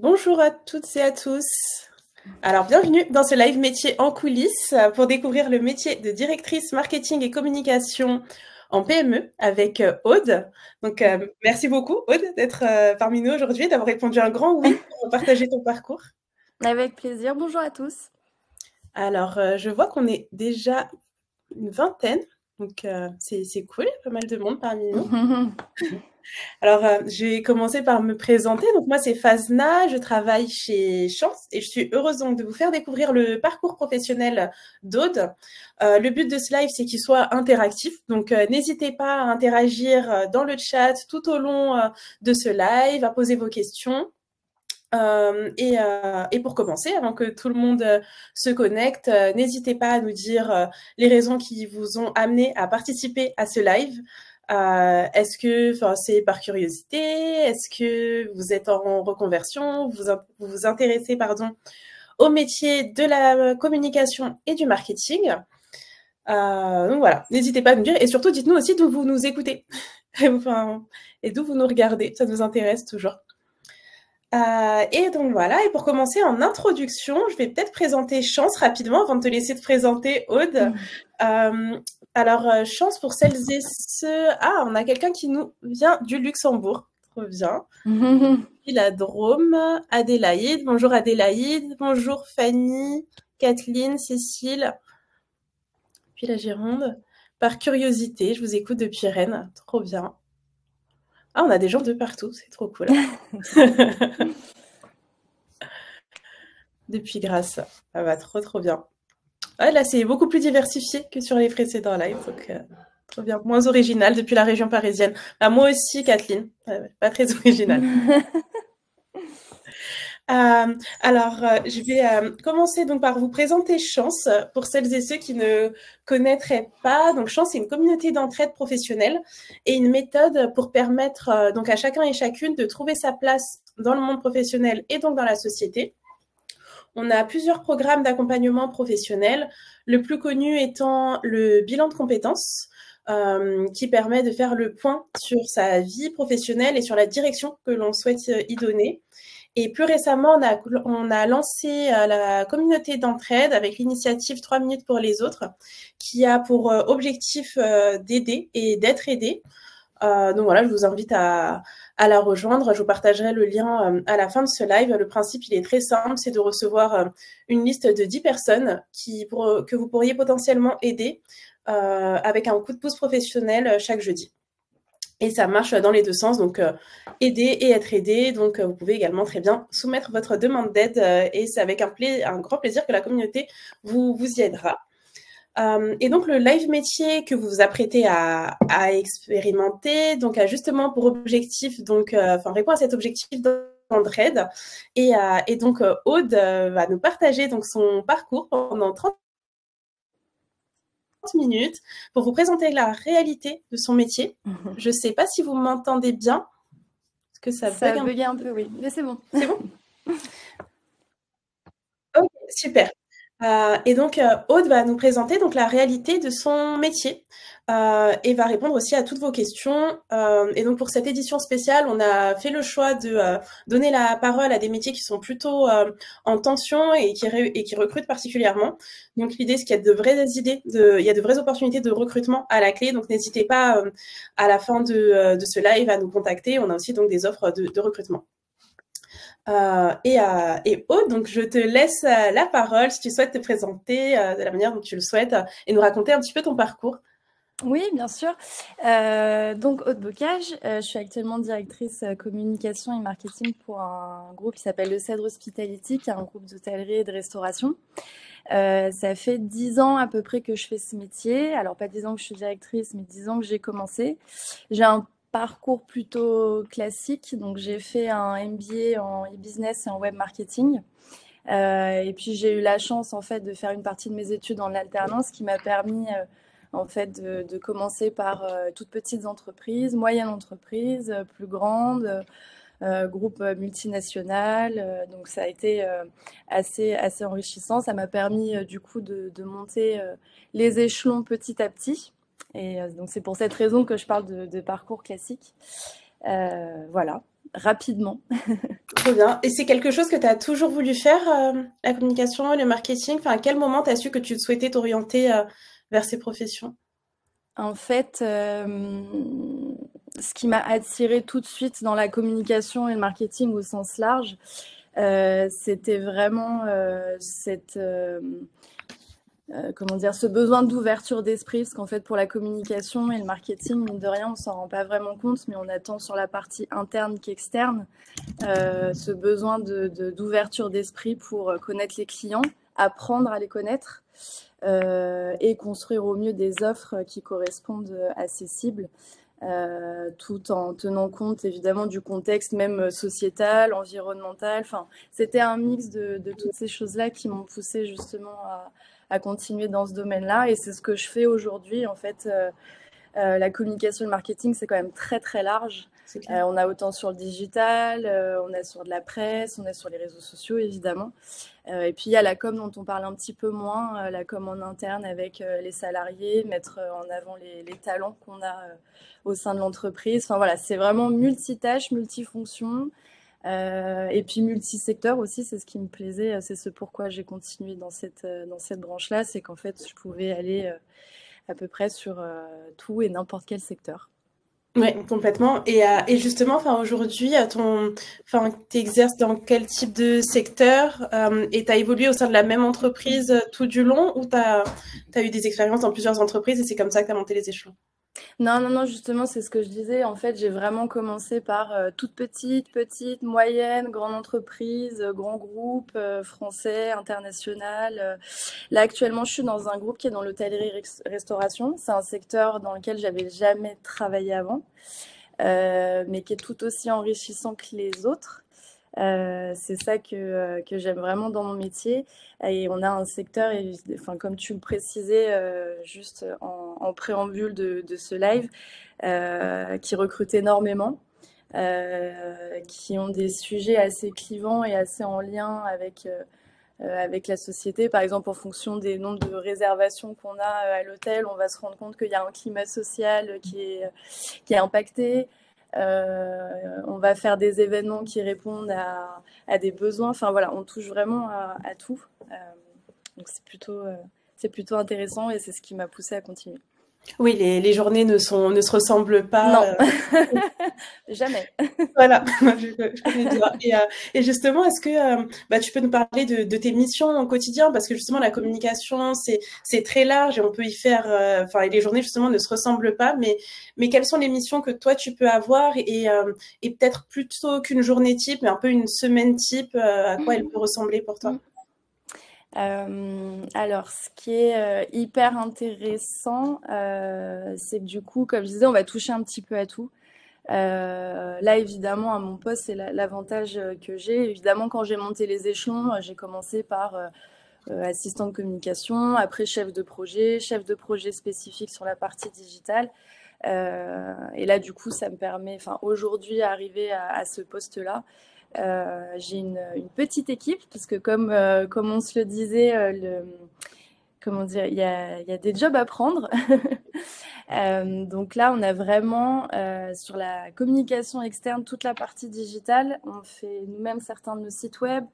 Bonjour à toutes et à tous. Alors, bienvenue dans ce live métier en coulisses pour découvrir le métier de directrice marketing et communication en PME avec Aude. Donc, merci beaucoup, Aude, d'être parmi nous aujourd'hui, d'avoir répondu un grand oui pour partager ton parcours. Avec plaisir. Bonjour à tous. Alors, je vois qu'on est déjà une vingtaine, donc c'est cool, il y a pas mal de monde parmi nous. Alors, je vais commencer par me présenter. Donc, moi, c'est Fazna, je travaille chez Chance et je suis heureuse donc de vous faire découvrir le parcours professionnel d'Aude. Le but de ce live, c'est qu'il soit interactif. Donc, n'hésitez pas à interagir dans le chat tout au long de ce live, à poser vos questions. Et pour commencer, avant que tout le monde se connecte, n'hésitez pas à nous dire les raisons qui vous ont amené à participer à ce live. Est-ce que c'est par curiosité? Est-ce que vous êtes en reconversion? Vous vous intéressez au métier de la communication et du marketing? Donc voilà, n'hésitez pas à nous dire. Et surtout, dites-nous aussi d'où vous nous écoutez et d'où vous nous regardez. Ça nous intéresse toujours. Et donc voilà, et pour commencer en introduction, je vais peut-être présenter Chance rapidement avant de te laisser te présenter Aude. Alors, Chance pour celles et ceux... Ah, on a quelqu'un qui nous vient du Luxembourg. Trop bien. Puis la Drôme, Adélaïde. Bonjour Adélaïde. Bonjour Fanny, Kathleen, Cécile. Puis la Gironde. Par curiosité, je vous écoute depuis Rennes. Trop bien. Ah, on a des gens de partout, c'est trop cool. Depuis Grasse. Ça va trop bien. Ouais, là, c'est beaucoup plus diversifié que sur les précédents lives. Donc, trop bien. Moins original depuis la région parisienne. Bah, moi aussi, Kathleen. Pas très original. Je vais commencer donc par vous présenter Chance pour celles et ceux qui ne connaîtraient pas. Donc, Chance, c'est une communauté d'entraide professionnelle et une méthode pour permettre donc à chacun et chacune de trouver sa place dans le monde professionnel et donc dans la société. On a plusieurs programmes d'accompagnement professionnel, le plus connu étant le bilan de compétences, qui permet de faire le point sur sa vie professionnelle et sur la direction que l'on souhaite y donner. Et plus récemment, on a lancé la communauté d'entraide avec l'initiative 3 minutes pour les autres, qui a pour objectif d'aider et d'être aidé. Donc voilà, je vous invite à la rejoindre. Je vous partagerai le lien à la fin de ce live. Le principe, il est très simple, c'est de recevoir une liste de 10 personnes que vous pourriez potentiellement aider avec un coup de pouce professionnel chaque jeudi. Et ça marche dans les deux sens, donc aider et être aidé. Donc vous pouvez également très bien soumettre votre demande d'aide et c'est avec un grand plaisir que la communauté vous y aidera. Et donc, le live métier que vous vous apprêtez à expérimenter, donc a justement pour objectif, répond à cet objectif d'entraide. Et donc, Aude va nous partager donc son parcours pendant 30 minutes pour vous présenter la réalité de son métier. Je ne sais pas si vous m'entendez bien. Est-ce que ça bug un peu, oui. Mais c'est bon. C'est bon? Ok, super. Et donc, Aude va nous présenter donc la réalité de son métier et va répondre aussi à toutes vos questions. Et donc, pour cette édition spéciale, on a fait le choix de donner la parole à des métiers qui sont plutôt en tension et qui recrutent particulièrement. Donc, l'idée, c'est qu'il y a de vraies idées, il y a de vraies opportunités de recrutement à la clé. Donc, n'hésitez pas à la fin de ce live à nous contacter. On a aussi donc des offres de recrutement. Et Aude, donc je te laisse la parole si tu souhaites te présenter de la manière dont tu le souhaites et nous raconter un petit peu ton parcours. Oui, bien sûr. Donc, Aude Bocage, je suis actuellement directrice communication et marketing pour un groupe qui s'appelle le Cèdre Hospitality, qui est un groupe d'hôtellerie et de restauration. Ça fait 10 ans à peu près que je fais ce métier. Alors, pas 10 ans que je suis directrice, mais 10 ans que j'ai commencé. J'ai un parcours plutôt classique. Donc, j'ai fait un MBA en e-business et en web marketing. Et puis, j'ai eu la chance, en fait, de faire une partie de mes études en alternance qui m'a permis, en fait, de commencer par toutes petites entreprises, moyennes entreprises, plus grandes, groupe multinational. Donc, ça a été assez enrichissant. Ça m'a permis, du coup, de monter les échelons petit à petit. Et donc, c'est pour cette raison que je parle de parcours classique. Voilà. rapidement. Trop bien. Et c'est quelque chose que tu as toujours voulu faire, la communication, le marketing? Enfin, à quel moment tu as su que tu souhaitais t'orienter vers ces professions? En fait, ce qui m'a attirée tout de suite dans la communication et le marketing au sens large, c'était vraiment comment dire, ce besoin d'ouverture d'esprit, parce qu'en fait, pour la communication et le marketing, mine de rien, on s'en rend pas vraiment compte, mais on attend sur la partie interne qu'externe, ce besoin d'ouverture d'esprit pour connaître les clients, apprendre à les connaître et construire au mieux des offres qui correspondent à ces cibles. Tout en tenant compte évidemment du contexte même sociétal, environnemental. Enfin, c'était un mix de toutes ces choses-là qui m'ont poussé justement à continuer dans ce domaine-là. Et c'est ce que je fais aujourd'hui. En fait, la communication et le marketing, c'est quand même très très large. On a autant sur le digital, on a sur de la presse, on a sur les réseaux sociaux évidemment. Et puis il y a la com dont on parle un petit peu moins, la com en interne avec les salariés, mettre en avant les talents qu'on a au sein de l'entreprise. Enfin voilà, c'est vraiment multitâche, multifonction. Et puis multisecteur aussi, c'est ce qui me plaisait, c'est ce pourquoi j'ai continué dans cette branche-là, c'est qu'en fait je pouvais aller à peu près sur tout et n'importe quel secteur. Ouais, complètement. Et justement, enfin aujourd'hui, t'exerces dans quel type de secteur et t'as évolué au sein de la même entreprise tout du long ou t'as eu des expériences dans plusieurs entreprises et c'est comme ça que t'as monté les échelons? Non, non, non, justement, c'est ce que je disais. En fait, j'ai vraiment commencé par toute petite, moyenne, grande entreprise, grand groupe, français, international. Là, actuellement, je suis dans un groupe qui est dans l'hôtellerie-restauration. C'est un secteur dans lequel j'avais jamais travaillé avant, mais qui est tout aussi enrichissant que les autres. C'est ça que j'aime vraiment dans mon métier. Et on a un secteur, enfin, comme tu le précisais juste en préambule de ce live, qui recrute énormément, qui ont des sujets assez clivants et assez en lien avec la société. Par exemple, en fonction des nombres de réservations qu'on a à l'hôtel, on va se rendre compte qu'il y a un climat social qui est impacté. On va faire des événements qui répondent à des besoins. Enfin voilà, on touche vraiment à tout. Donc c'est plutôt intéressant et c'est ce qui m'a poussée à continuer. Oui, les journées ne se ressemblent pas. Non, jamais. Voilà, je connais bien. Et justement, est-ce que tu peux nous parler de tes missions au quotidien? Parce que justement, la communication, c'est très large et on peut y faire. Enfin, et les journées justement ne se ressemblent pas. Mais quelles sont les missions que toi tu peux avoir et peut-être plutôt qu'une journée type, mais un peu une semaine type, à quoi elle peut ressembler pour toi? Alors, ce qui est hyper intéressant, c'est que du coup, comme je disais, on va toucher un petit peu à tout. Là, évidemment, à mon poste, c'est l'avantage que j'ai. Évidemment, quand j'ai monté les échelons, j'ai commencé par assistant de communication, après chef de projet spécifique sur la partie digitale. Et là, du coup, ça me permet, enfin, aujourd'hui, d'arriver à ce poste-là. J'ai une petite équipe, parce que comme on se le disait, comment dire, il y a des jobs à prendre. Donc là, on a vraiment sur la communication externe toute la partie digitale. On fait nous-mêmes certains de nos sites web.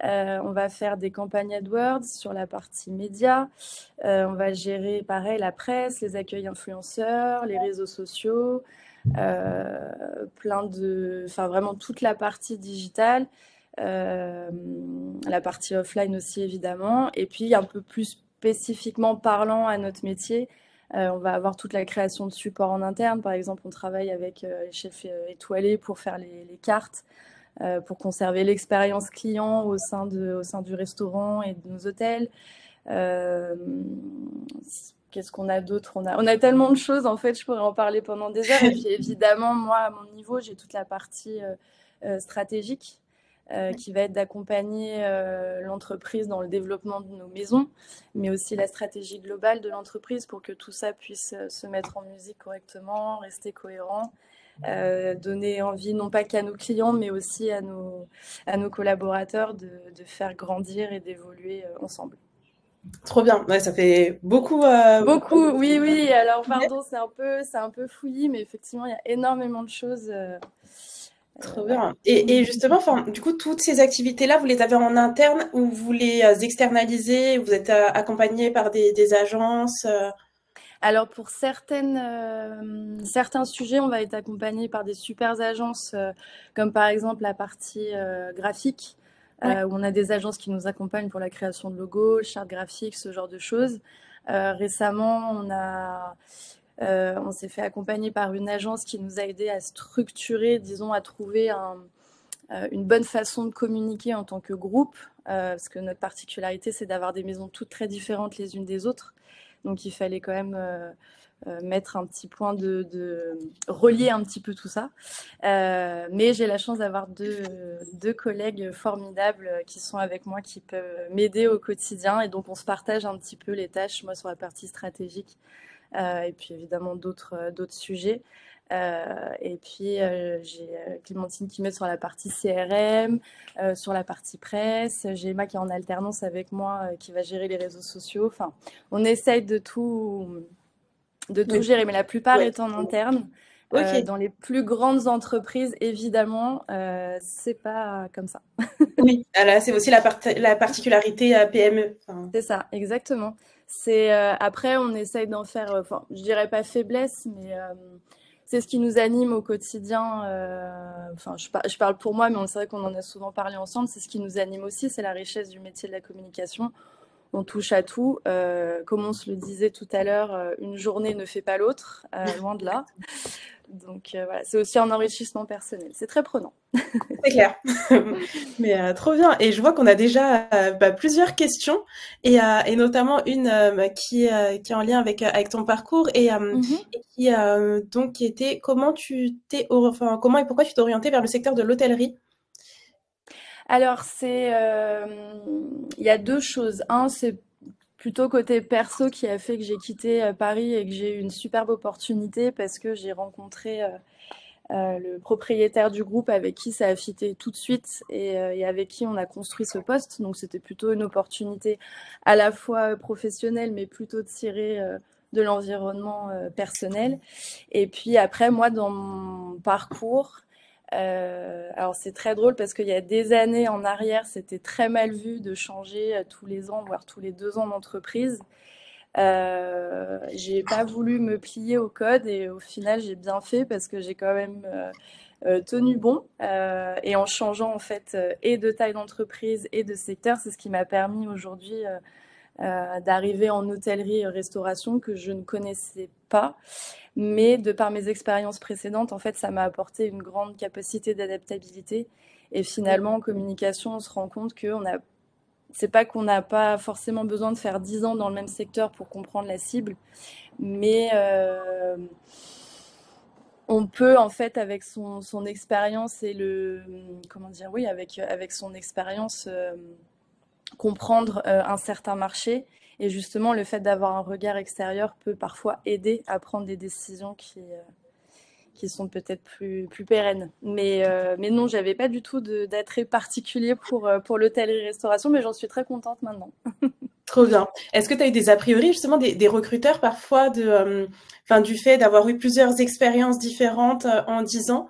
On va faire des campagnes AdWords sur la partie média. On va gérer, pareil, la presse, les accueils influenceurs, les réseaux sociaux, enfin vraiment toute la partie digitale. La partie offline aussi évidemment, et puis un peu plus spécifiquement parlant à notre métier, on va avoir toute la création de supports en interne. Par exemple, on travaille avec les chefs étoilés pour faire les cartes, pour conserver l'expérience client au sein du restaurant et de nos hôtels. Qu'est-ce qu'on a d'autre? On a tellement de choses, en fait, je pourrais en parler pendant des heures. Et puis évidemment, moi, à mon niveau, j'ai toute la partie stratégique qui va être d'accompagner l'entreprise dans le développement de nos maisons, mais aussi la stratégie globale de l'entreprise pour que tout ça puisse se mettre en musique correctement, rester cohérent, donner envie non pas qu'à nos clients, mais aussi à nos collaborateurs de faire grandir et d'évoluer ensemble. Trop bien. Ouais, ça fait beaucoup. Beaucoup, oui, oui. Alors, pardon, c'est un peu fouillis, mais effectivement, il y a énormément de choses Trop Voilà. bien. Et justement, enfin, du coup, toutes ces activités-là, vous les avez en interne ou vous les externalisez, vous êtes accompagné par des agences Alors pour certains sujets, on va être accompagné par des super agences, comme par exemple la partie graphique, Ouais, où on a des agences qui nous accompagnent pour la création de logos, chartes graphiques, ce genre de choses. Récemment, on s'est fait accompagner par une agence qui nous a aidé à structurer, disons, à trouver une bonne façon de communiquer en tant que groupe, parce que notre particularité, c'est d'avoir des maisons toutes très différentes les unes des autres. Donc il fallait quand même mettre un petit point de relier un petit peu tout ça. Mais j'ai la chance d'avoir deux collègues formidables qui sont avec moi, qui peuvent m'aider au quotidien. Et donc on se partage un petit peu les tâches, moi sur la partie stratégique, et puis évidemment d'autres sujets. Et puis j'ai Clémentine qui m'aide sur la partie CRM, sur la partie presse. J'ai Emma qui est en alternance avec moi, qui va gérer les réseaux sociaux. Enfin, on essaye de tout oui, gérer, mais la plupart ouais. est en interne. Ok, Dans les plus grandes entreprises, évidemment, c'est pas comme ça. oui. Ah là, c'est aussi la particularité PME. Enfin, C'est ça, exactement. C'est après, on essaye d'en faire, enfin, je dirais pas faiblesse, mais c'est ce qui nous anime au quotidien. Enfin, je parle pour moi, mais c'est vrai qu'on en a souvent parlé ensemble. C'est ce qui nous anime aussi, c'est la richesse du métier de la communication. On touche à tout. Comme on se le disait tout à l'heure, une journée ne fait pas l'autre, loin de là. Donc voilà, c'est aussi un enrichissement personnel. C'est très prenant. c'est clair. Mais trop bien. Et je vois qu'on a déjà plusieurs questions et notamment une qui est en lien avec ton parcours Mhm. et qui donc qui était enfin comment et pourquoi tu t'es orientée vers le secteur de l'hôtellerie. Alors, il y a deux choses. Un, c'est plutôt côté perso qui a fait que j'ai quitté Paris et que j'ai eu une superbe opportunité parce que j'ai rencontré le propriétaire du groupe avec qui ça a fité tout de suite et avec qui on a construit ce poste. Donc, c'était plutôt une opportunité à la fois professionnelle, mais plutôt tirée de l'environnement personnel. Et puis après, moi, dans mon parcours, alors c'est très drôle parce qu'il y a des années en arrière, c'était très mal vu de changer tous les ans, voire tous les 2 ans d'entreprise. J'ai pas voulu me plier au code et au final j'ai bien fait parce que j'ai quand même tenu bon et en changeant en fait et de taille d'entreprise et de secteur, c'est ce qui m'a permis aujourd'hui d'arriver en hôtellerie et restauration que je ne connaissais pas. Mais de par mes expériences précédentes, en fait, ça m'a apporté une grande capacité d'adaptabilité. Et finalement, en communication, on se rend compte c'est pas qu'on n'a pas forcément besoin de faire 10 ans dans le même secteur pour comprendre la cible, mais on peut en fait avec son expérience et comment dire, oui, avec son expérience comprendre un certain marché. Et justement, le fait d'avoir un regard extérieur peut parfois aider à prendre des décisions qui sont peut-être plus pérennes. Mais non, j'avais pas du tout d'attrait particulier pour l'hôtellerie-restauration, mais j'en suis très contente maintenant. Trop bien. Est-ce que tu as eu des a priori justement des recruteurs parfois enfin du fait d'avoir eu plusieurs expériences différentes en 10 ans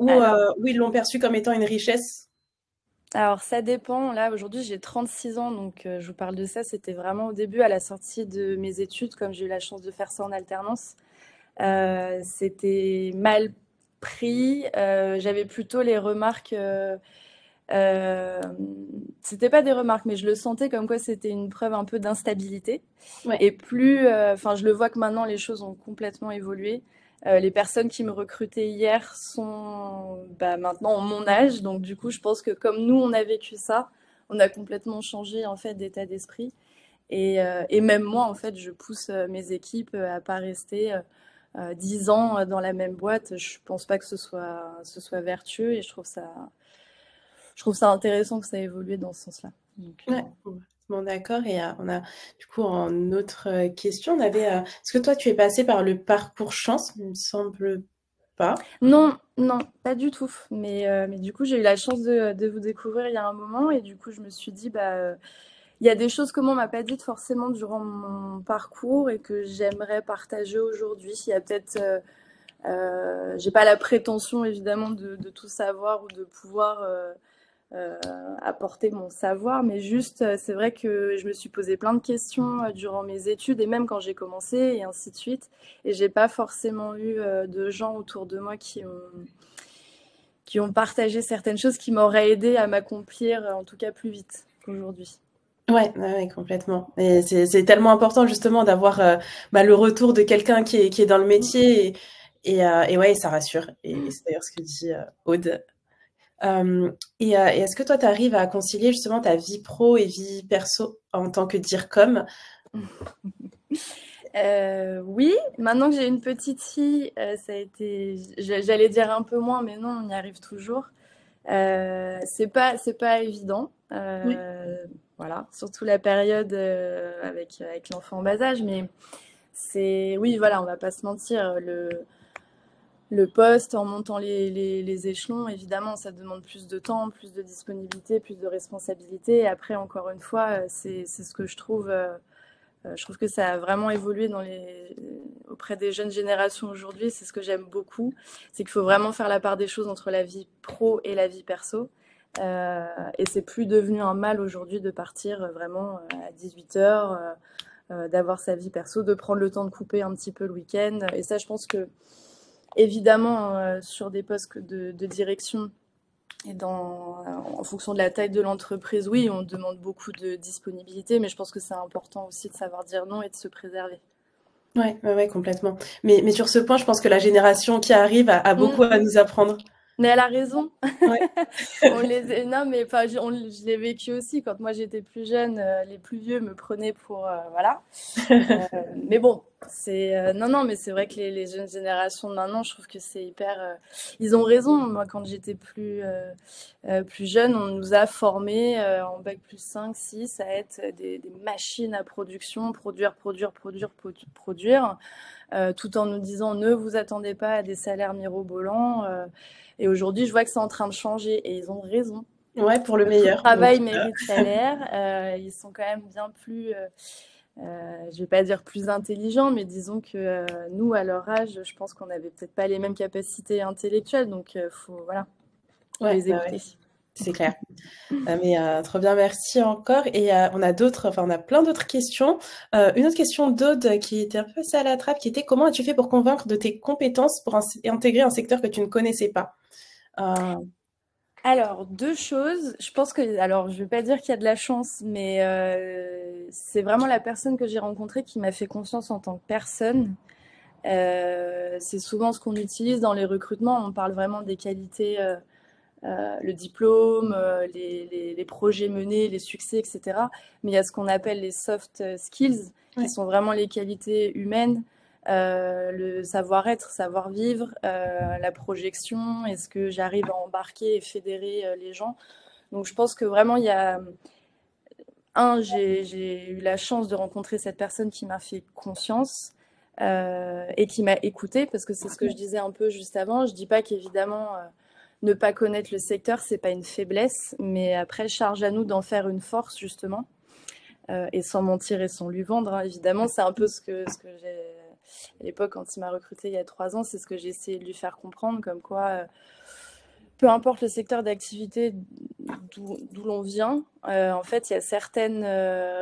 Alors, où ils l'ont perçu comme étant une richesse? alors, ça dépend. Là, aujourd'hui, j'ai 36 ans, donc je vous parle de ça. C'était vraiment au début, à la sortie de mes études, comme j'ai eu la chance de faire ça en alternance. C'était mal pris. J'avais plutôt les remarques. Euh, C'était pas des remarques, mais je le sentais comme quoi c'était une preuve un peu d'instabilité. Ouais. Et enfin, je le vois que maintenant les choses ont complètement évolué. Les personnes qui me recrutaient hier sont maintenant ont mon âge, donc du coup, je pense que comme nous on a vécu ça, on a complètement changé en fait d'état d'esprit. Et même moi, en fait, je pousse mes équipes à pas rester 10 ans dans la même boîte. Je pense pas que ce soit vertueux et je trouve ça intéressant que ça ait évolué dans ce sens-là. Donc, Ouais, bon, d'accord. Et on a du coup en autre question, on avait. Est-ce que toi tu es passé par le parcours chance? Il me semble pas. non, non, pas du tout. Mais du coup, j'ai eu la chance de vous découvrir il y a un moment et du coup, je me suis dit, il y a des choses que moi, on m'a pas dites forcément durant mon parcours et que j'aimerais partager aujourd'hui. Il y a peut-être J'ai pas la prétention évidemment de tout savoir ou de pouvoir apporter mon savoir, mais juste c'est vrai que je me suis posé plein de questions durant mes études et même quand j'ai commencé et ainsi de suite. Et j'ai pas forcément eu de gens autour de moi qui ont partagé certaines choses qui m'auraient aidé à m'accomplir en tout cas plus vite qu'aujourd'hui. Ouais, ouais, ouais, complètement. Et c'est tellement important justement d'avoir le retour de quelqu'un qui est dans le métier et ouais, ça rassure. Et c'est d'ailleurs ce que dit Aude. Et est-ce que toi, tu arrives à concilier justement ta vie pro et vie perso en tant que DIRCOM? Oui, maintenant que j'ai une petite fille, ça a été, j'allais dire un peu moins, mais non, on y arrive toujours. C'est pas évident. Oui. Voilà, surtout la période avec l'enfant en bas âge, mais oui, voilà, on va pas se mentir. Le poste, en montant les échelons, évidemment, ça demande plus de temps, plus de disponibilité, plus de responsabilité. Et après, encore une fois, c'est ce que je trouve. Je trouve que ça a vraiment évolué auprès des jeunes générations aujourd'hui. C'est ce que j'aime beaucoup. C'est qu'il faut vraiment faire la part des choses entre la vie pro et la vie perso. Et c'est plus devenu un mal aujourd'hui de partir vraiment à 18h, d'avoir sa vie perso, de prendre le temps de couper un petit peu le week-end. Et ça, je pense que, évidemment, sur des postes de direction, et en fonction de la taille de l'entreprise, oui, on demande beaucoup de disponibilité, mais je pense que c'est important aussi de savoir dire non et de se préserver. Ouais, ouais, ouais, complètement. Mais sur ce point, je pense que la génération qui arrive a beaucoup à nous apprendre. Mais elle a raison. Ouais. Non, mais enfin, je l'ai vécu aussi. Quand moi j'étais plus jeune, les plus vieux me prenaient pour. Voilà. Mais bon, non, non, mais c'est vrai que les jeunes générations de maintenant, je trouve que c'est hyper. Ils ont raison. Moi, quand j'étais plus jeune, on nous a formés en bac plus 5, 6 à être des machines à production, produire, produire, produire, produire, tout en nous disant ne vous attendez pas à des salaires mirobolants. Et aujourd'hui, je vois que c'est en train de changer et ils ont raison. Ouais, pour le Tout meilleur. Donc, travail mérite salaire. Ils sont quand même bien plus, je vais pas dire plus intelligents, mais disons que nous, à leur âge, je pense qu'on n'avait peut-être pas les mêmes capacités intellectuelles. Donc, voilà, faut ouais, les bah ouais, écouter. c'est clair. Mais trop bien, merci encore. Et on a plein d'autres questions. Une autre question d'Aude qui était un peu passée à la trappe, qui était comment as-tu fait pour convaincre de tes compétences pour intégrer un secteur que tu ne connaissais pas? Euh, Alors, deux choses. Je pense que, alors, je vais pas dire qu'il y a de la chance, mais c'est vraiment la personne que j'ai rencontrée qui m'a fait confiance en tant que personne. C'est souvent ce qu'on utilise dans les recrutements. On parle vraiment des qualités, le diplôme, les projets menés, les succès, etc. Mais il y a ce qu'on appelle les soft skills, qui ouais. sont vraiment les qualités humaines, le savoir-être, savoir-vivre, la projection, est-ce que j'arrive à embarquer et fédérer les gens. Donc je pense que vraiment, il y a... j'ai eu la chance de rencontrer cette personne qui m'a fait confiance. Et qui m'a écoutée, parce que c'est ce que je disais un peu juste avant. Je dis pas qu'évidemment, ne pas connaître le secteur, c'est pas une faiblesse, mais après, charge à nous d'en faire une force, justement, et sans mentir et sans lui vendre, hein. Évidemment, c'est un peu ce que j'ai, à l'époque, quand il m'a recruté il y a 3 ans, c'est ce que j'ai essayé de lui faire comprendre, comme quoi, peu importe le secteur d'activité d'où l'on vient, en fait, il y a certaines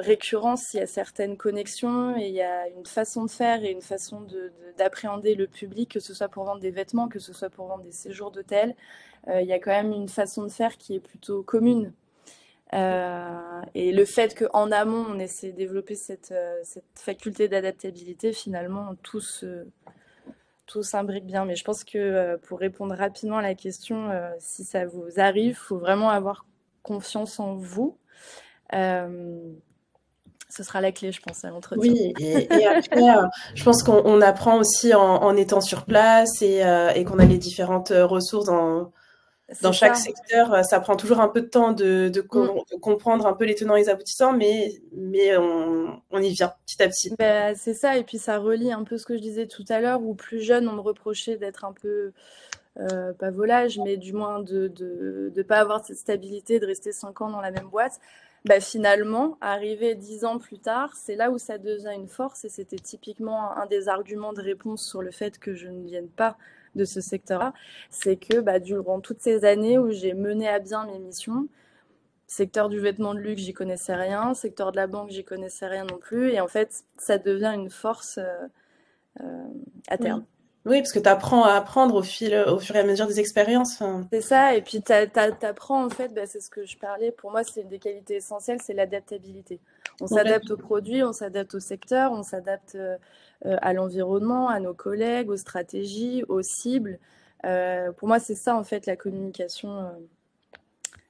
récurrences, il y a certaines connexions, et il y a une façon de faire et une façon d'appréhender le public, que ce soit pour vendre des vêtements, que ce soit pour vendre des séjours d'hôtel. Il y a quand même une façon de faire qui est plutôt commune. Et le fait qu'en amont, on essaie de développer cette faculté d'adaptabilité, finalement, tout s'imbrique bien. Mais je pense que pour répondre rapidement à la question, si ça vous arrive, il faut vraiment avoir confiance en vous. Ce sera la clé, je pense, à l'entretien. Oui, et après, je pense qu'on apprend aussi en étant sur place et qu'on a les différentes ressources dans C'est chaque ça. secteur. Ça prend toujours un peu de temps Mm. de comprendre un peu les tenants et les aboutissants, mais on y vient petit à petit. Ben, c'est ça, et puis ça relie un peu ce que je disais tout à l'heure, où plus jeune, on me reprochait d'être un peu, pas volage, mais du moins de pas avoir cette stabilité, de rester 5 ans dans la même boîte. bah, finalement, arrivé 10 ans plus tard, c'est là où ça devient une force et c'était typiquement un des arguments de réponse sur le fait que je ne vienne pas de ce secteur-là. C'est que bah, durant toutes ces années où j'ai mené à bien mes missions, secteur du vêtement de luxe, j'y connaissais rien, secteur de la banque, j'y connaissais rien non plus. Et en fait, ça devient une force à terme. Oui. Oui, parce que tu apprends à apprendre au fur et à mesure des expériences. Enfin, C'est ça, et puis t'apprends en fait, bah, c'est ce que je parlais, pour moi c'est une des qualités essentielles, c'est l'adaptabilité. On s'adapte aux complètement. produits, on s'adapte au secteur, on s'adapte à l'environnement, à nos collègues, aux stratégies, aux cibles. Pour moi c'est ça en fait la communication,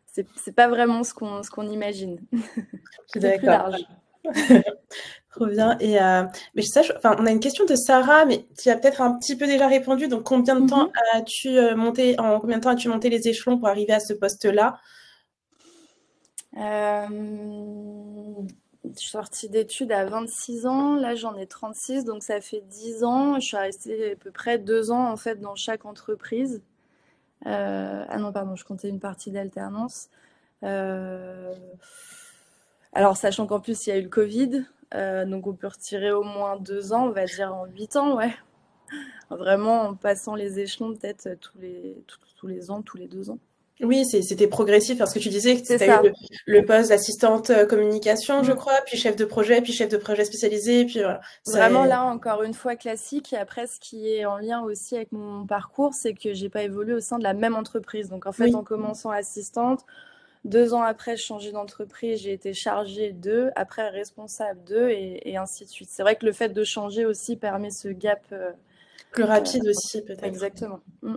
c'est pas vraiment ce qu'on imagine. Je suis C'est plus d'accord. large. Trop bien. Et mais enfin, on a une question de Sarah, mais tu as peut-être un petit peu déjà répondu. Donc, combien de temps Mhm. en combien de temps as-tu monté les échelons pour arriver à ce poste-là? Je suis sortie d'études à 26 ans, là j'en ai 36, donc ça fait 10 ans. Je suis restée à peu près 2 ans en fait dans chaque entreprise. Ah non, pardon, je comptais une partie d'alternance. Euh, alors, sachant qu'en plus il y a eu le Covid, donc on peut retirer au moins 2 ans, on va dire en 8 ans, ouais. Vraiment en passant les échelons peut-être tous les ans, tous les 2 ans. Oui, c'était progressif parce que tu disais que C'est tu as eu ça. le poste d'assistante communication, je Mm. crois, puis chef de projet spécialisé, puis voilà. Vraiment là, encore une fois, classique. Et après, ce qui est en lien aussi avec mon parcours, c'est que j'ai pas évolué au sein de la même entreprise. Donc en fait, en Oui, commençant assistante, 2 ans après, je changeais d'entreprise, j'ai été chargée d'eux, après responsable d'eux, et ainsi de suite. C'est vrai que le fait de changer aussi permet ce gap. plus rapide aussi peut-être. Exactement. Mm.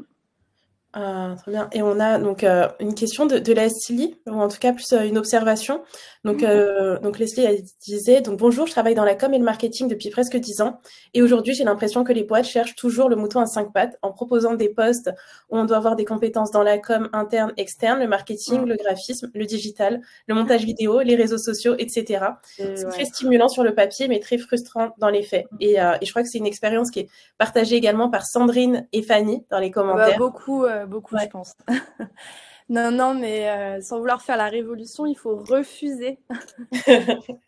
Ah, très bien. Et on a donc une question de Leslie, ou en tout cas plus une observation. Donc Leslie elle disait, donc bonjour, je travaille dans la com et le marketing depuis presque 10 ans. Et aujourd'hui, j'ai l'impression que les boîtes cherchent toujours le mouton à 5 pattes en proposant des postes où on doit avoir des compétences dans la com interne, externe, le marketing, Mm. le graphisme, le digital, le montage vidéo, les réseaux sociaux, etc. Et C'est très ouais. stimulant sur le papier, mais très frustrant dans les faits. Et je crois que c'est une expérience qui est partagée également par Sandrine et Fanny dans les Ah bah, commentaires. beaucoup, je Ouais. pense. Non, non, mais sans vouloir faire la révolution, il faut refuser.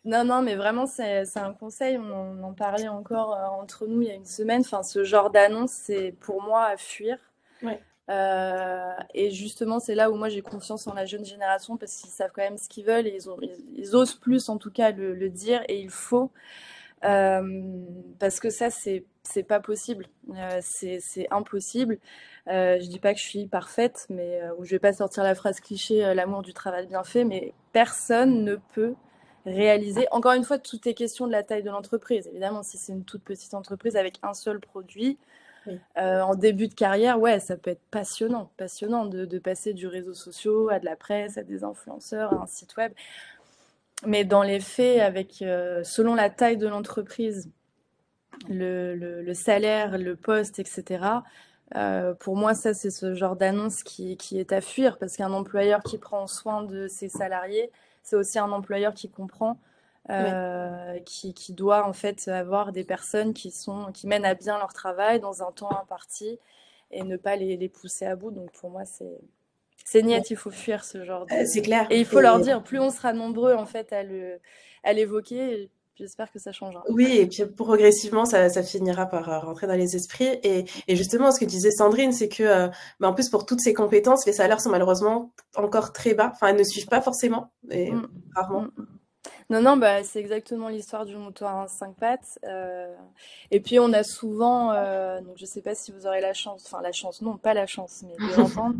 Non, non, mais vraiment, c'est un conseil. On en parlait encore entre nous il y a une semaine. Enfin, ce genre d'annonce, c'est pour moi à fuir. Ouais. Et justement, c'est là où moi j'ai confiance en la jeune génération parce qu'ils savent quand même ce qu'ils veulent et ils osent plus en tout cas le dire et il faut. Parce que ça, c'est pas possible. C'est impossible. Je dis pas que je suis parfaite, mais ou je vais pas sortir la phrase cliché, l'amour du travail bien fait, mais personne ne peut réaliser. Encore une fois, tout est question de la taille de l'entreprise. Évidemment, si c'est une toute petite entreprise avec un seul produit, Oui. en début de carrière, ouais, ça peut être passionnant, passionnant de passer du réseau social à de la presse, à des influenceurs, à un site web. Mais dans les faits, avec selon la taille de l'entreprise, le salaire, le poste, etc. Pour moi, ça, c'est ce genre d'annonce qui est à fuir parce qu'un employeur qui prend soin de ses salariés, c'est aussi un employeur qui comprend, Ouais. qui doit en fait avoir des personnes qui mènent à bien leur travail dans un temps imparti et ne pas les pousser à bout. Donc pour moi, c'est Ouais. net, il faut fuir ce genre de. C'est clair. Et il faut leur Et dire, plus on sera nombreux en fait à l'évoquer, j'espère que ça changera. oui, et puis progressivement, ça finira par rentrer dans les esprits. Et justement, ce que disait Sandrine, c'est que, bah, en plus, pour toutes ces compétences, les salaires sont malheureusement encore très bas. Enfin, elles ne suivent pas forcément, et Mm. rarement. Mm. Non, non, bah, c'est exactement l'histoire du mouton à 5 pattes. Et puis on a souvent, donc je sais pas si vous aurez la chance, enfin la chance, non, pas la chance, mais de l'entendre.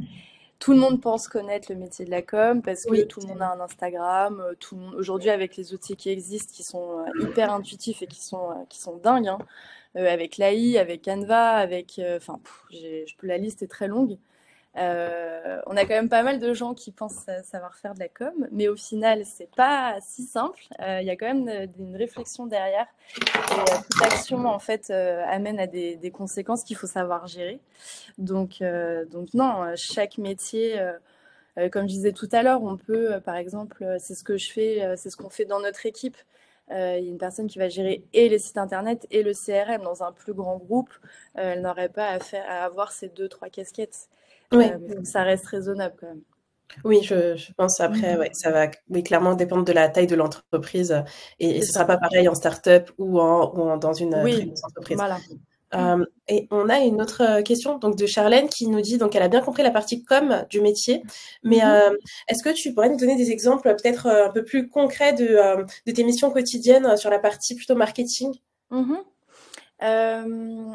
Tout le monde pense connaître le métier de la com parce que Oui, tout le monde a un Instagram. Tout le monde, aujourd'hui, avec les outils qui existent, qui sont hyper intuitifs et qui sont dingues, hein, avec l'AI, avec Canva, avec, enfin, la liste est très longue. On a quand même pas mal de gens qui pensent savoir faire de la com, mais au final, c'est pas si simple. Il y a quand même une réflexion derrière. Et toute action, en fait, amène à des conséquences qu'il faut savoir gérer. Donc non, chaque métier, comme je disais tout à l'heure, on peut, par exemple, c'est ce que je fais, c'est ce qu'on fait dans notre équipe. Il y a une personne qui va gérer et les sites internet et le CRM dans un plus grand groupe. Elle n'aurait pas à avoir ces deux, trois casquettes. ouais. Mais faut que ça reste raisonnable quand même. Oui, je pense après, ouais, ça va clairement dépendre de la taille de l'entreprise et C'est ce sera ça. pas pareil en start-up dans une très Oui, grosse entreprise. voilà. Et on a une autre question donc de Charlène qui nous dit donc elle a bien compris la partie com du métier, mais Mhm. est-ce que tu pourrais nous donner des exemples peut-être un peu plus concrets de tes missions quotidiennes sur la partie plutôt marketing? Mhm.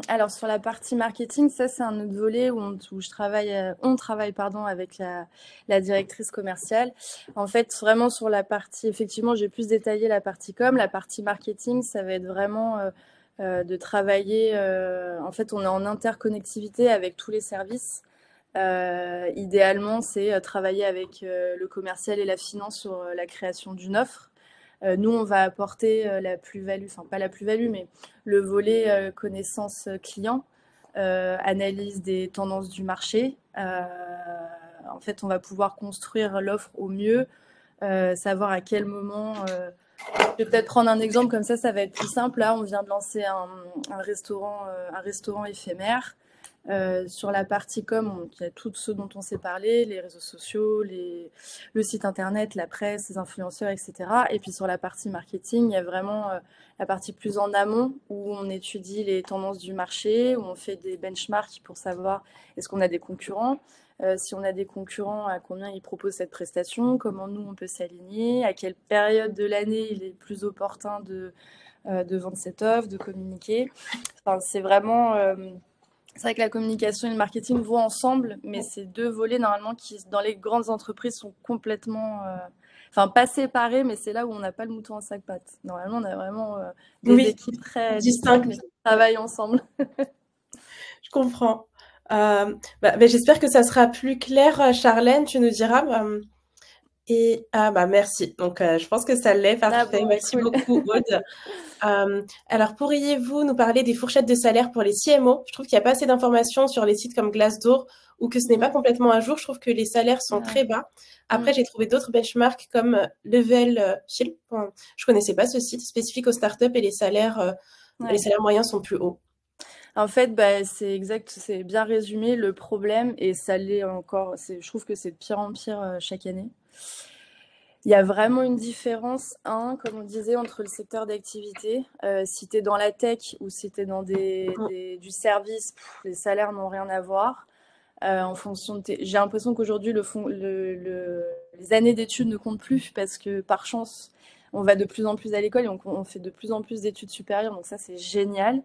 Alors sur la partie marketing, ça c'est un autre volet où je travaille, on travaille pardon avec la directrice commerciale. En fait, vraiment sur la partie, effectivement, j'ai plus détaillé la partie com, la partie marketing, ça va être vraiment de travailler. En fait, on est en interconnectivité avec tous les services. Idéalement, c'est travailler avec le commercial et la finance sur la création d'une offre. Nous, on va apporter la plus-value, enfin pas la plus-value, mais le volet connaissance client, analyse des tendances du marché. En fait, on va pouvoir construire l'offre au mieux, savoir à quel moment. Je vais peut-être prendre un exemple comme ça va être plus simple. Là, on vient de lancer un restaurant éphémère. Sur la partie com, il y a tout ce dont on s'est parlé, les réseaux sociaux, le site internet, la presse, les influenceurs, etc. Et puis sur la partie marketing, il y a vraiment la partie plus en amont où on étudie les tendances du marché, où on fait des benchmarks pour savoir est-ce qu'on a des concurrents, si on a des concurrents, à combien ils proposent cette prestation, comment nous on peut s'aligner, à quelle période de l'année il est plus opportun de vendre cette offre, de communiquer. Enfin, c'est vraiment c'est vrai que la communication et le marketing vont ensemble, mais c'est deux volets normalement qui, dans les grandes entreprises, sont complètement, enfin pas séparés, mais c'est là où on n'a pas le mouton à cinq pattes. Normalement, on a vraiment des Oui, équipes très distinctes, distinct. mais qui travaillent ensemble. Je comprends. J'espère que ça sera plus clair, Charlène, tu nous diras. Et merci. Donc, je pense que ça l'est, Ah parfait. bon, Merci cool. beaucoup, Aude. Alors, pourriez-vous nous parler des fourchettes de salaire pour les CMO? Je trouve qu'il n'y a pas assez d'informations sur les sites comme Glassdoor ou que ce n'est pas complètement à jour. Je trouve que les salaires sont Ouais. très bas. Mm. Après, j'ai trouvé d'autres benchmarks comme Level Shield. Enfin, je connaissais pas ce site spécifique aux startups et les Ouais. salaires moyens sont plus hauts. En fait, bah, c'est exact, c'est bien résumé le problème, et ça l'est encore. Je trouve que c'est de pire en pire chaque année. Il y a vraiment une différence, comme on disait, entre le secteur d'activité. Si tu es dans la tech ou si tu es dans du service, les salaires n'ont rien à voir. En fonction de J'ai l'impression qu'aujourd'hui, les années d'études ne comptent plus parce que par chance, on va de plus en plus à l'école et on fait de plus en plus d'études supérieures. Donc ça, c'est génial.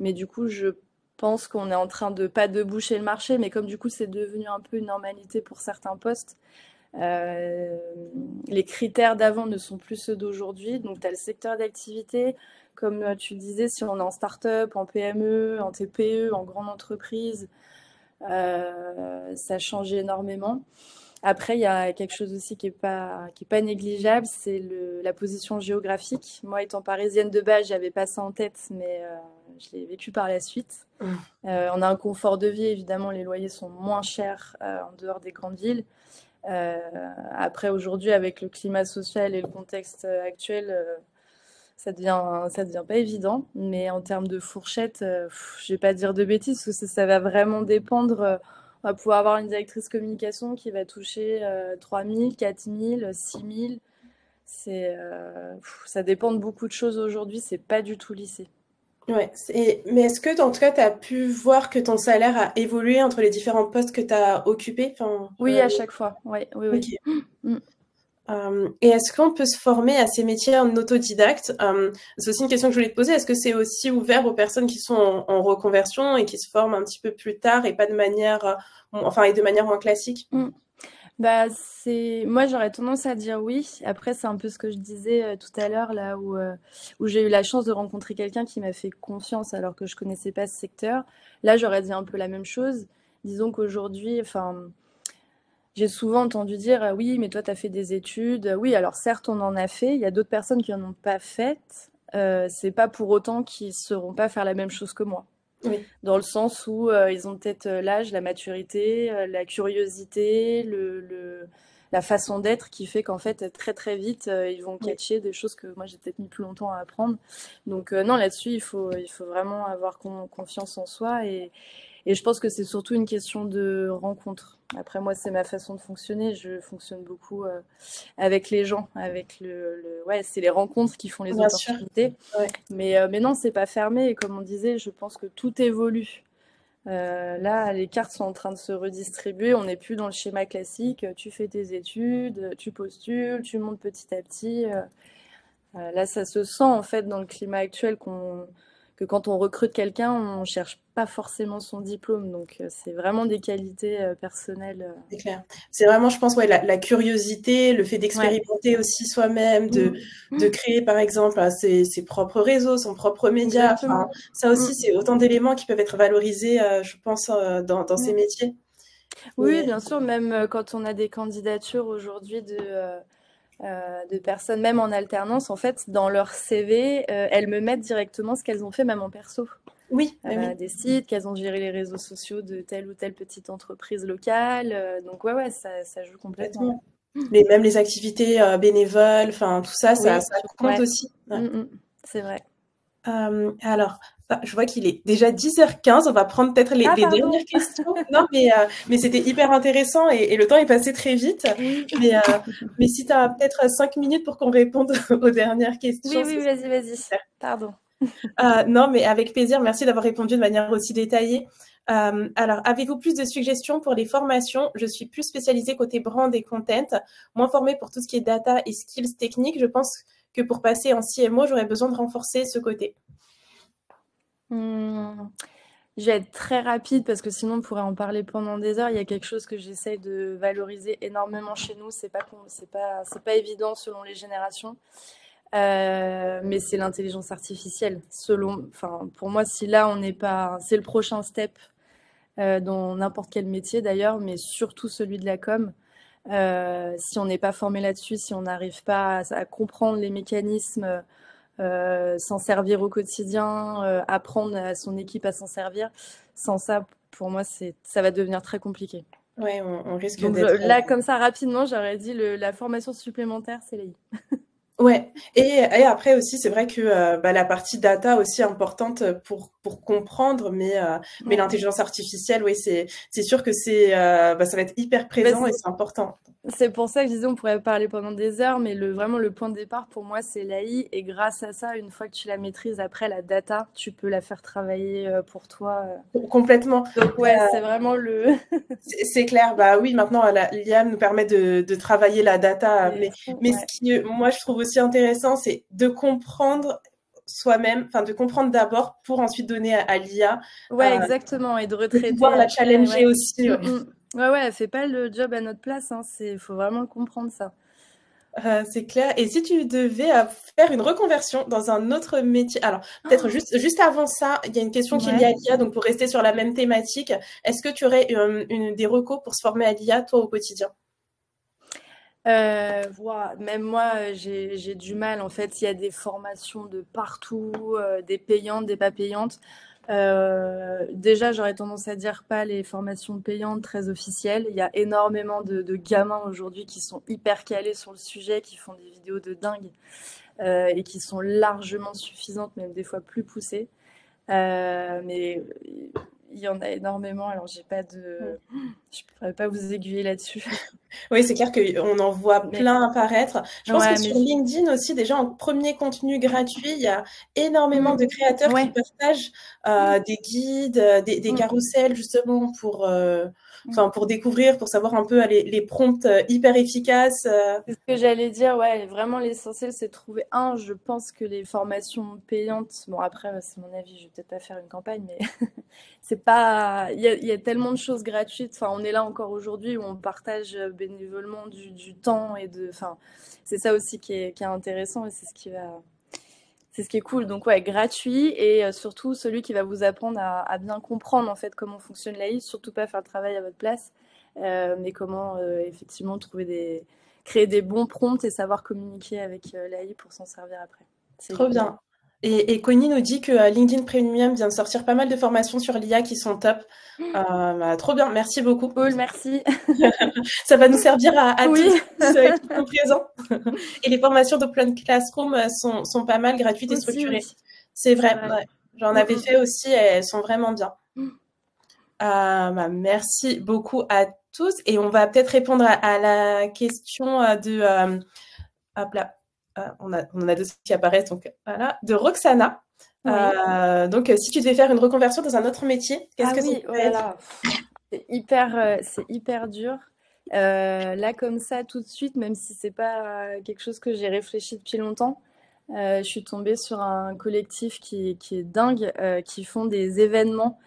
Mais du coup, je pense qu'on est en train de, pas de boucher le marché, mais comme du coup, c'est devenu un peu une normalité pour certains postes, euh, les critères d'avant ne sont plus ceux d'aujourd'hui. Donc, tu as le secteur d'activité. Comme tu disais, si on est en start-up, en PME, en TPE, en grande entreprise, ça change énormément. Après, il y a quelque chose aussi qui est pas négligeable, c'est la position géographique. Moi, étant parisienne de base, j'avais pas ça en tête, mais je l'ai vécu par la suite. On a un confort de vie, évidemment, les loyers sont moins chers en dehors des grandes villes. Après, aujourd'hui, avec le climat social et le contexte actuel, ça devient pas évident. Mais en termes de fourchette, je vais pas dire de bêtises, parce que ça va vraiment dépendre. On va pouvoir avoir une directrice communication qui va toucher 3 000, 4 000, 6 000. Ça dépend de beaucoup de choses aujourd'hui, c'est pas du tout lissé. Ouais, mais est-ce que, en tout cas, tu as pu voir que ton salaire a évolué entre les différents postes que tu as occupés? Enfin, Oui, à chaque fois. Oui, oui, ok. oui. Mm. Et est-ce qu'on peut se former à ces métiers en autodidacte? C'est aussi une question que je voulais te poser. Est-ce que c'est aussi ouvert aux personnes qui sont en reconversion et qui se forment un petit peu plus tard et pas de manière, et de manière moins classique? Mm. Bah, moi, j'aurais tendance à dire oui. Après, c'est un peu ce que je disais tout à l'heure, là où j'ai eu la chance de rencontrer quelqu'un qui m'a fait confiance alors que je connaissais pas ce secteur. Là, j'aurais dit un peu la même chose. Disons qu'aujourd'hui, enfin, j'ai souvent entendu dire oui, mais toi, tu as fait des études. Oui, alors certes, on en a fait. Il y a d'autres personnes qui en ont pas faites. C'est pas pour autant qu'ils sauront pas faire la même chose que moi, Oui. dans le sens où ils ont peut-être l'âge, la maturité, la curiosité, la façon d'être qui fait qu'en fait, très très vite, ils vont Oui. catcher des choses que moi j'ai peut-être mis plus longtemps à apprendre. Donc non, là-dessus, il faut vraiment avoir confiance en soi Et je pense que c'est surtout une question de rencontre. Après, moi, c'est ma façon de fonctionner. Je fonctionne beaucoup avec les gens, avec ouais, c'est les rencontres qui font les Bien sûr. opportunités. Ouais. Mais non, c'est pas fermé. Et comme on disait, je pense que tout évolue. Là, les cartes sont en train de se redistribuer. On n'est plus dans le schéma classique. Tu fais tes études, tu postules, tu montes petit à petit. Là, ça se sent en fait dans le climat actuel que quand on recrute quelqu'un, on cherche pas forcément son diplôme. Donc, c'est vraiment des qualités personnelles. C'est clair. C'est vraiment, je pense, ouais, la curiosité, le fait Ouais. d'expérimenter aussi soi-même, de créer, par exemple, ses propres réseaux, son propre média. Enfin, Exactement. ça aussi, c'est autant d'éléments qui peuvent être valorisés, je pense, dans ces métiers. Oui, Mais, bien sûr, même quand on a des candidatures aujourd'hui de personnes, même en alternance, en fait, dans leur CV, elles me mettent directement ce qu'elles ont fait, même en perso. oui, oui. Des sites, qu'elles ont géré les réseaux sociaux de telle ou telle petite entreprise locale. Donc, ouais, ça joue complètement. Même les activités bénévoles, enfin, tout ça, Oui, ça compte ouais. aussi. Ouais. C'est vrai. Alors, je vois qu'il est déjà 10h15. On va prendre peut-être Ah, les pardon. dernières questions. Non, mais c'était hyper intéressant et le temps est passé très vite. Oui. Mais si tu as peut-être 5 minutes pour qu'on réponde aux dernières questions, Oui, c'est vas-y. super. Pardon. Non, mais avec plaisir. Merci d'avoir répondu de manière aussi détaillée. Alors, avez-vous plus de suggestions pour les formations? Je suis plus spécialisée côté brand et content, moins formée pour tout ce qui est data et skills techniques. Je pense que pour passer en CMO, j'aurais besoin de renforcer ce côté. Je vais être très rapide parce que sinon on pourrait en parler pendant des heures. Il y a quelque chose que j'essaye de valoriser énormément chez nous. C'est pas évident selon les générations. Mais c'est l'intelligence artificielle. Pour moi, si là on n'est pas, c'est le prochain step dans n'importe quel métier d'ailleurs, mais surtout celui de la com. Si on n'est pas formé là-dessus, si on n'arrive pas à comprendre les mécanismes, s'en servir au quotidien, apprendre à son équipe à s'en servir, sans ça, pour moi, ça va devenir très compliqué. Ouais, on risque Donc d'être. là, comme ça, rapidement, j'aurais dit la formation supplémentaire, c'est l'AI. Ouais, et après aussi, c'est vrai que la partie data aussi est importante pour comprendre, mais l'intelligence artificielle, oui, c'est sûr que ça va être hyper présent et c'est important. C'est pour ça que je disais on pourrait parler pendant des heures, mais vraiment le point de départ pour moi c'est l'AI et grâce à ça, une fois que tu la maîtrises, après la data, tu peux la faire travailler pour toi. Complètement. Donc ouais, c'est vraiment le. C'est clair, bah oui, maintenant l'IA nous permet de travailler la data, mais Ouais. ce qui, moi, je trouve aussi intéressant, c'est de comprendre soi-même, enfin de comprendre d'abord pour ensuite donner à l'IA. Ouais, exactement, et de retraiter pouvoir la après, challenger ouais. aussi. Ouais. Ouais, elle fait pas le job à notre place, hein, faut vraiment comprendre ça. C'est clair. Et si tu devais faire une reconversion dans un autre métier, alors peut-être juste avant ça, il y a une question qui est liée à l'IA, donc pour rester sur la même thématique, est-ce que tu aurais des recos pour se former à l'IA, toi, au quotidien? Même moi, j'ai du mal. En fait, il y a des formations de partout, des payantes, des pas payantes. Déjà, j'aurais tendance à dire pas les formations payantes très officielles. Il y a énormément de gamins aujourd'hui qui sont hyper calés sur le sujet, qui font des vidéos de dingue et qui sont largement suffisantes, même des fois plus poussées. Mais il y en a énormément. Alors, je pourrais pas vous aiguiller là-dessus. Oui, c'est clair qu'on en voit plein apparaître. Je pense que sur LinkedIn aussi, déjà en premier contenu gratuit, il y a énormément de créateurs qui partagent des guides, des carousels justement pour découvrir, pour savoir un peu les prompts hyper efficaces. C'est ce que j'allais dire, ouais, vraiment l'essentiel c'est de trouver je pense que les formations payantes, bon après c'est mon avis, je vais peut-être pas faire une campagne, mais c'est pas, il y a tellement de choses gratuites, enfin on est là encore aujourd'hui où on partage bénévolement du temps c'est ça aussi qui est intéressant et c'est ce qui est cool. Donc ouais, gratuit et surtout celui qui va vous apprendre à bien comprendre en fait comment fonctionne l'AI, surtout pas faire le travail à votre place, mais comment effectivement créer des bons prompts et savoir communiquer avec l'AI pour s'en servir après. Trop bien. Et Connie nous dit que LinkedIn Premium vient de sortir pas mal de formations sur l'IA qui sont top. Trop bien, merci beaucoup. Cool, merci. Ça va nous servir à oui. tous qui sont présents. Et les formations d'Open Classroom sont pas mal gratuites et structurées. Oui. C'est vrai. Ouais. J'en avais fait aussi et elles sont vraiment bien. Merci beaucoup à tous et on va peut-être répondre à la question hop là, on en a deux qui apparaissent, donc voilà, de Roxana. Oui. Donc, si tu devais faire une reconversion dans un autre métier, qu'est-ce Ah que ça oui, oh pourrait là être? là, c'est hyper dur. Là, comme ça, tout de suite, même si c'est pas quelque chose que j'ai réfléchi depuis longtemps, je suis tombée sur un collectif qui est dingue, qui font des événements,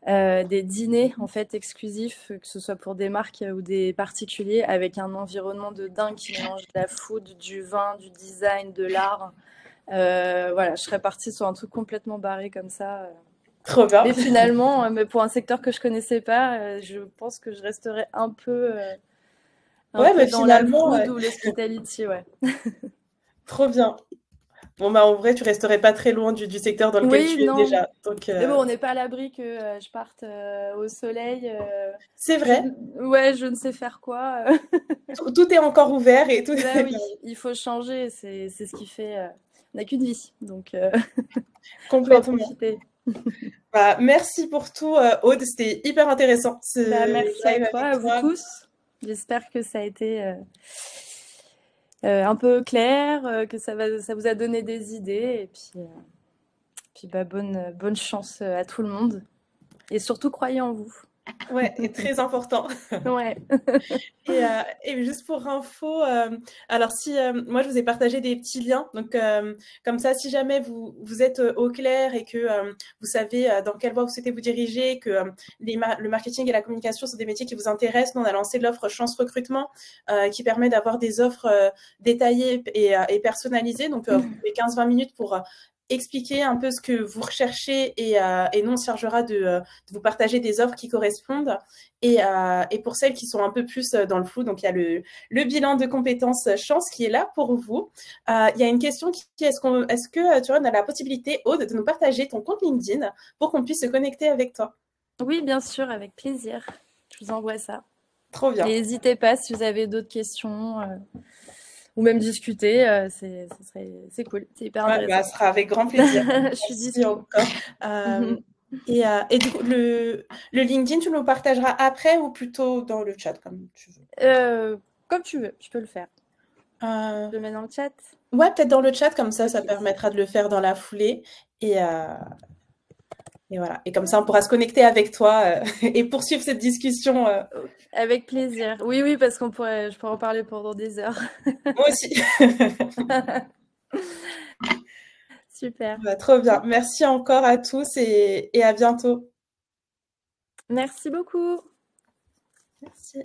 des dîners en fait exclusifs, que ce soit pour des marques ou des particuliers, avec un environnement de dingue qui mélange de la food, du vin, du design, de l'art. Voilà, je serais partie sur un truc complètement barré comme ça. Trop bien. Mais finalement, mais pour un secteur que je connaissais pas, je pense que je resterais un Ouais, peu mais dans la finalement, food ou l'hospitality, ouais. trop bien. Bon, bah, en vrai, tu resterais pas très loin du secteur dans lequel Oui, tu es non. déjà. Donc, Mais bon, on n'est pas à l'abri que je parte au soleil. c'est vrai, Ouais, je ne sais faire quoi. tout est encore ouvert et tout. Bah oui, il faut changer. C'est ce qui fait. On n'a qu'une vie, donc faut en Complètement. profiter. Bah, merci pour tout, Aude. C'était hyper intéressant ce Bah, merci à live toi, avec à vous toi. tous. J'espère que ça a été un peu clair, que ça vous a donné des idées. Et puis bah, bonne chance à tout le monde. Et surtout, croyez en vous. Ouais, et très important. Ouais. Et juste pour info, alors si moi je vous ai partagé des petits liens, donc comme ça, si jamais vous êtes au clair et que vous savez dans quelle voie vous souhaitez vous diriger, que le marketing et la communication sont des métiers qui vous intéressent, nous on a lancé l'offre Chance Recrutement qui permet d'avoir des offres détaillées et personnalisées. Donc vous avez 15-20 minutes pour expliquer un peu ce que vous recherchez et nous on se chargera de vous partager des offres qui correspondent. Et pour celles qui sont un peu plus dans le flou, donc il y a le bilan de compétences chance qui est là pour vous. Il y a une question qui est-ce que tu vois, on a la possibilité, Aude, de nous partager ton compte LinkedIn pour qu'on puisse se connecter avec toi? Oui, bien sûr, avec plaisir. Je vous envoie ça. Trop Et bien. n'hésitez pas si vous avez d'autres questions ou même discuter, c'est cool, c'est hyper Ouais, bah, intéressant. ce sera avec grand plaisir. Je suis Merci dispo. encore. Et du coup, le LinkedIn, tu nous le partageras après ou plutôt dans le chat, comme tu veux? Comme tu veux, je peux le faire. Euh, Je le mets dans le chat. ouais, peut-être dans le chat, comme ça Ok. permettra de le faire dans la foulée. Et, euh, Et voilà. Et comme ça, on pourra se connecter avec toi et poursuivre cette discussion. Avec plaisir. Oui, oui, parce je pourrais en parler pendant des heures. Moi aussi. Super. Bah, trop bien. Merci encore à tous et à bientôt. Merci beaucoup. Merci.